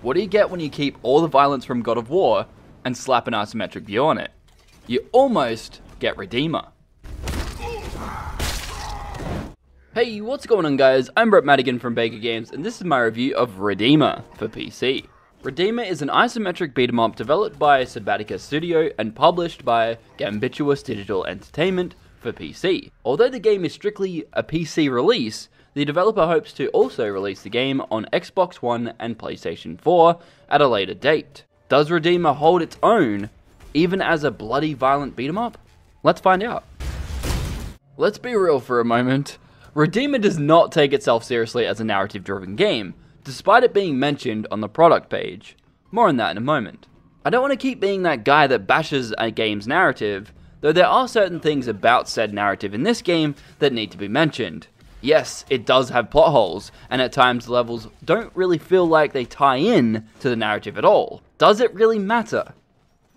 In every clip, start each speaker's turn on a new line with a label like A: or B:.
A: What do you get when you keep all the violence from God of War and slap an isometric view on it? You almost get Redeemer. Hey, what's going on guys? I'm Brett Madigan from Baker Games, and this is my review of Redeemer for PC. Redeemer is an isometric beat-em-up developed by Sabatica Studio and published by Gambituous Digital Entertainment for PC. Although the game is strictly a PC release, the developer hopes to also release the game on Xbox One and PlayStation 4 at a later date. Does Redeemer hold its own, even as a bloody violent beat-em-up? Let's find out. Let's be real for a moment. Redeemer does not take itself seriously as a narrative-driven game, despite it being mentioned on the product page. More on that in a moment. I don't want to keep being that guy that bashes a game's narrative, though there are certain things about said narrative in this game that need to be mentioned. Yes, it does have plot holes, and at times the levels don't really feel like they tie in to the narrative at all. Does it really matter?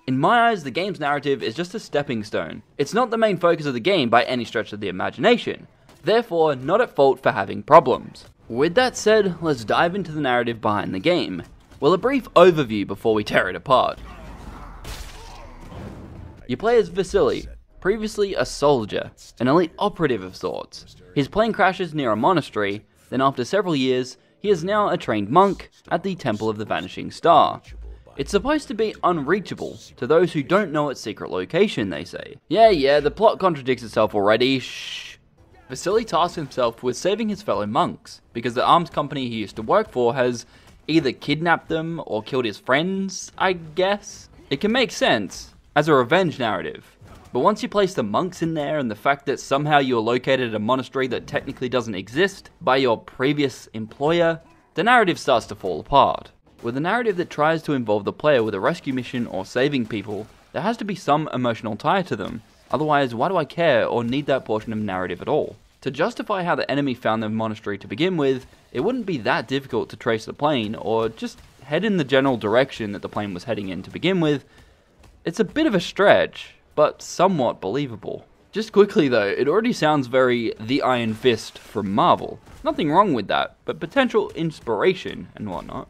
A: In my eyes, the game's narrative is just a stepping stone. It's not the main focus of the game by any stretch of the imagination, therefore not at fault for having problems. With that said, let's dive into the narrative behind the game. Well, a brief overview before we tear it apart. You play as Vasily, previously a soldier, an elite operative of sorts. His plane crashes near a monastery, then after several years, he is now a trained monk at the Temple of the Vanishing Star. It's supposed to be unreachable to those who don't know its secret location, they say. Yeah, the plot contradicts itself already, shh. Vasily tasks himself with saving his fellow monks, because the arms company he used to work for has either kidnapped them or killed his friends, I guess. It can make sense as a revenge narrative. But once you place the monks in there and the fact that somehow you are located at a monastery that technically doesn't exist by your previous employer, the narrative starts to fall apart. With a narrative that tries to involve the player with a rescue mission or saving people, there has to be some emotional tie to them. Otherwise, why do I care or need that portion of narrative at all? To justify how the enemy found the monastery to begin with, it wouldn't be that difficult to trace the plane or just head in the general direction that the plane was heading in to begin with. It's a bit of a stretch, but somewhat believable. Just quickly though, it already sounds very The Iron Fist from Marvel. Nothing wrong with that, but potential inspiration and whatnot.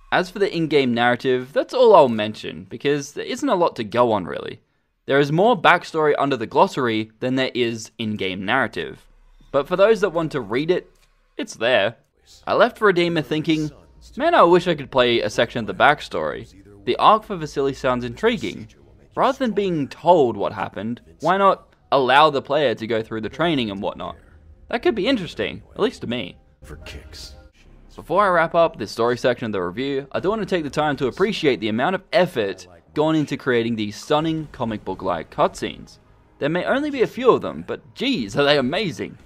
A: As for the in-game narrative, that's all I'll mention, because there isn't a lot to go on really. There is more backstory under the glossary than there is in-game narrative. But for those that want to read it, it's there. I left Redeemer thinking, man, I wish I could play a section of the backstory. The arc for Vasily sounds intriguing. Rather than being told what happened, why not allow the player to go through the training and whatnot? That could be interesting, at least to me.
B: For kicks.
A: Before I wrap up this story section of the review, I do want to take the time to appreciate the amount of effort gone into creating these stunning comic book-like cutscenes. There may only be a few of them, but geez, are they amazing.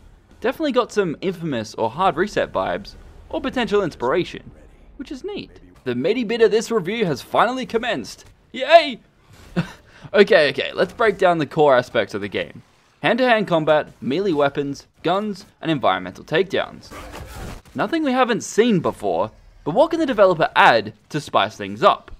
A: Definitely got some Infamous or Hard Reset vibes, or potential inspiration, which is neat. The meaty bit of this review has finally commenced. Yay! Okay, let's break down the core aspects of the game. Hand-to-hand combat, melee weapons, guns, and environmental takedowns. Nothing we haven't seen before, but what can the developer add to spice things up?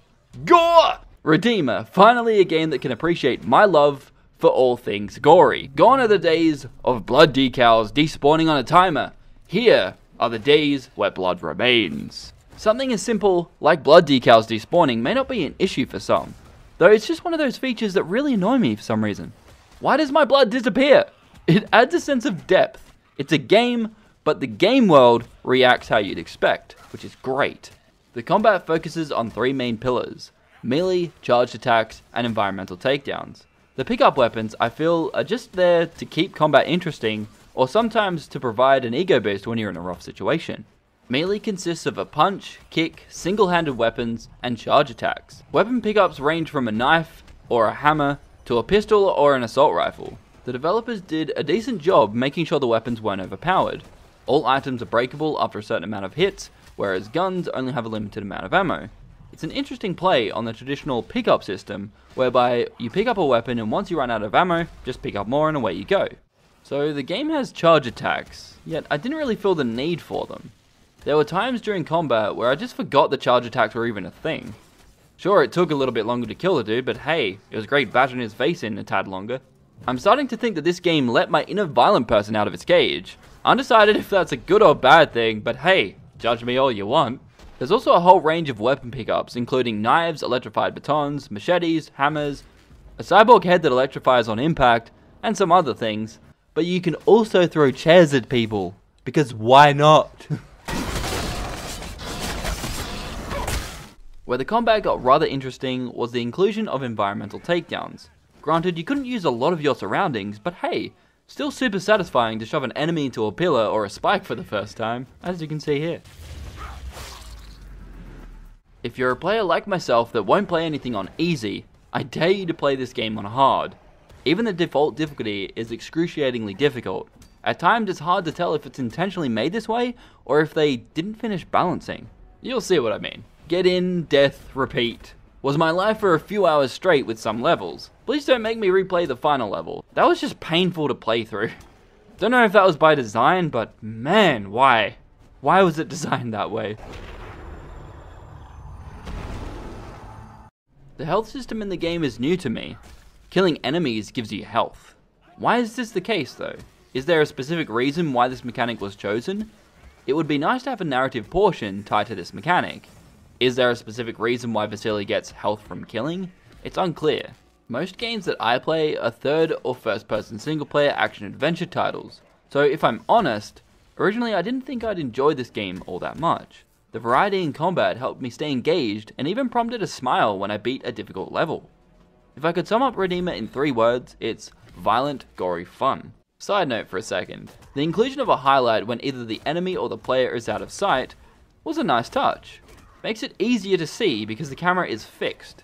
A: Gore! Redeemer, finally a game that can appreciate my love for all things gory. Gone are the days of blood decals despawning on a timer. Here are the days where blood remains. Something as simple like blood decals despawning may not be an issue for some, though it's just one of those features that really annoy me for some reason. Why does my blood disappear? It adds a sense of depth. It's a game, but the game world reacts how you'd expect, which is great. The combat focuses on three main pillars: melee, charged attacks, and environmental takedowns. The pickup weapons I feel are just there to keep combat interesting, or sometimes to provide an ego boost when you're in a rough situation. Melee consists of a punch, kick, single-handed weapons, and charge attacks. Weapon pickups range from a knife or a hammer to a pistol or an assault rifle. The developers did a decent job making sure the weapons weren't overpowered. All items are breakable after a certain amount of hits, whereas guns only have a limited amount of ammo. It's an interesting play on the traditional pickup system, whereby you pick up a weapon and once you run out of ammo, just pick up more and away you go. So the game has charge attacks, yet I didn't really feel the need for them. There were times during combat where I just forgot the charge attacks were even a thing. Sure, it took a little bit longer to kill the dude, but hey, it was great bashing his face in a tad longer. I'm starting to think that this game let my inner violent person out of its cage. Undecided if that's a good or bad thing, but hey, judge me all you want. There's also a whole range of weapon pickups, including knives, electrified batons, machetes, hammers, a cyborg head that electrifies on impact, and some other things. But you can also throw chairs at people, because why not? Where the combat got rather interesting was the inclusion of environmental takedowns. Granted, you couldn't use a lot of your surroundings, but hey, still super satisfying to shove an enemy into a pillar or a spike for the first time, as you can see here. If you're a player like myself that won't play anything on easy, I dare you to play this game on hard. Even the default difficulty is excruciatingly difficult. At times it's hard to tell if it's intentionally made this way, or if they didn't finish balancing. You'll see what I mean. Get in, death, repeat. Was my life for a few hours straight with some levels. Please don't make me replay the final level. That was just painful to play through. Don't know if that was by design, but man, why? Why was it designed that way? The health system in the game is new to me. Killing enemies gives you health. Why is this the case though? Is there a specific reason why this mechanic was chosen? It would be nice to have a narrative portion tied to this mechanic. Is there a specific reason why Vasily gets health from killing? It's unclear. Most games that I play are third or first person single player action adventure titles. So if I'm honest, originally I didn't think I'd enjoy this game all that much. The variety in combat helped me stay engaged and even prompted a smile when I beat a difficult level. If I could sum up Redeemer in 3 words, it's violent, gory fun. Side note for a second, the inclusion of a highlight when either the enemy or the player is out of sight was a nice touch. Makes it easier to see because the camera is fixed.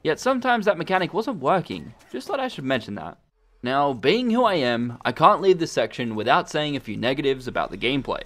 A: Yet sometimes that mechanic wasn't working, just thought I should mention that. Now, being who I am, I can't leave this section without saying a few negatives about the gameplay.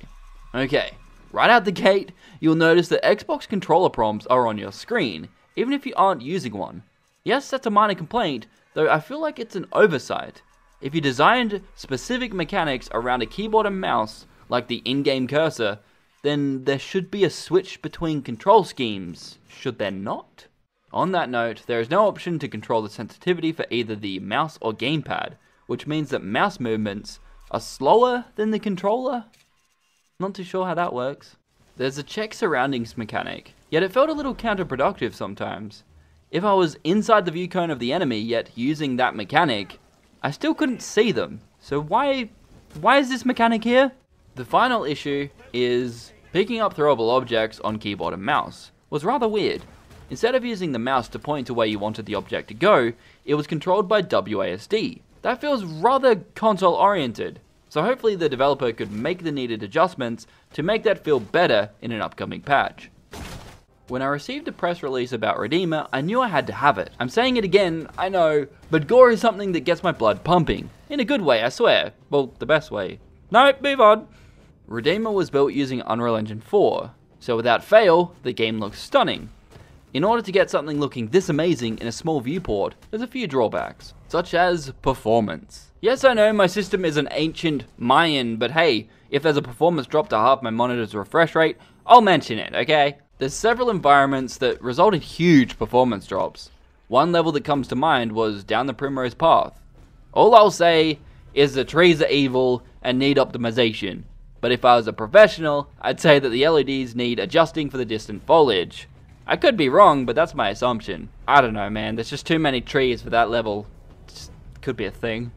A: Okay. Right out the gate, you'll notice that Xbox controller prompts are on your screen, even if you aren't using one. Yes, that's a minor complaint, though I feel like it's an oversight. If you designed specific mechanics around a keyboard and mouse, like the in-game cursor, then there should be a switch between control schemes, should there not? On that note, there is no option to control the sensitivity for either the mouse or gamepad, which means that mouse movements are slower than the controller? Not too sure how that works. There's a check surroundings mechanic, yet it felt a little counterproductive sometimes. If I was inside the view cone of the enemy yet using that mechanic, I still couldn't see them. So why is this mechanic here? The final issue is picking up throwable objects on keyboard and mouse was rather weird. Instead of using the mouse to point to where you wanted the object to go, it was controlled by WASD. That feels rather console oriented. So hopefully the developer could make the needed adjustments to make that feel better in an upcoming patch. When I received a press release about Redeemer, I knew I had to have it. I'm saying it again, I know, but gore is something that gets my blood pumping. In a good way, I swear. Well, the best way. No, move on. Redeemer was built using Unreal Engine 4, so without fail, the game looks stunning. In order to get something looking this amazing in a small viewport, there's a few drawbacks, such as performance. Yes, I know my system is an ancient Mayan, but hey, if there's a performance drop to half my monitor's refresh rate, I'll mention it, okay? There's several environments that result in huge performance drops. One level that comes to mind was Down the Primrose Path. All I'll say is the trees are evil and need optimization, but if I was a professional, I'd say that the LEDs need adjusting for the distant foliage. I could be wrong, but that's my assumption. I don't know, man, there's just too many trees for that level. Just could be a thing.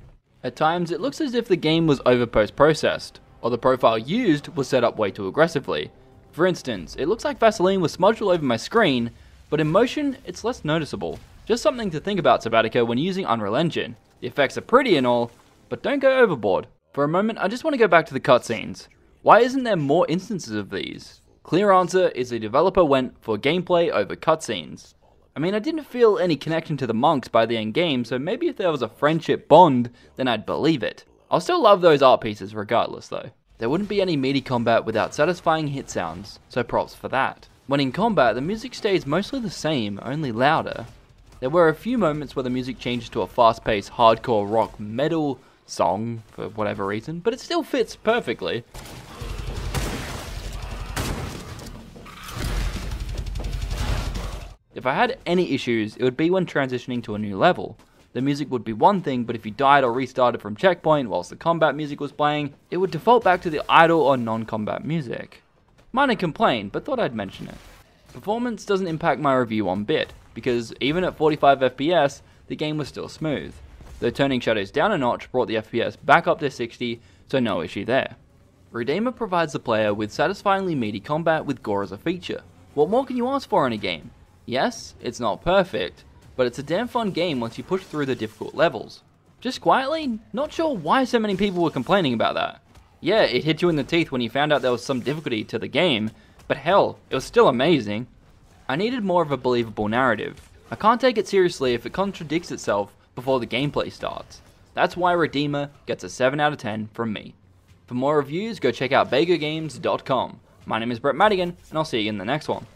A: At times, it looks as if the game was over post-processed, or the profile used was set up way too aggressively. For instance, it looks like Vaseline was smudged all over my screen, but in motion, it's less noticeable. Just something to think about, Sabatica, when using Unreal Engine. The effects are pretty and all, but don't go overboard. For a moment, I just want to go back to the cutscenes. Why isn't there more instances of these? Clear answer is the developer went for gameplay over cutscenes. I mean, I didn't feel any connection to the monks by the end game, so maybe if there was a friendship bond, then I'd believe it. I'll still love those art pieces regardless though. There wouldn't be any meaty combat without satisfying hit sounds, so props for that. When in combat, the music stays mostly the same, only louder. There were a few moments where the music changed to a fast-paced hardcore rock metal song, for whatever reason, but it still fits perfectly. If I had any issues, it would be when transitioning to a new level. The music would be one thing, but if you died or restarted from checkpoint whilst the combat music was playing, it would default back to the idle or non-combat music. Minor complaint, but thought I'd mention it. Performance doesn't impact my review one bit, because even at 45 FPS, the game was still smooth, though turning shadows down a notch brought the FPS back up to 60, so no issue there. Redeemer provides the player with satisfyingly meaty combat with gore as a feature. What more can you ask for in a game? Yes, it's not perfect, but it's a damn fun game once you push through the difficult levels. Just quietly, not sure why so many people were complaining about that. Yeah, it hit you in the teeth when you found out there was some difficulty to the game, but hell, it was still amazing. I needed more of a believable narrative. I can't take it seriously if it contradicts itself before the gameplay starts. That's why Redeemer gets a 7 out of 10 from me. For more reviews, go check out BagoGames.com. My name is Brett Madigan, and I'll see you in the next one.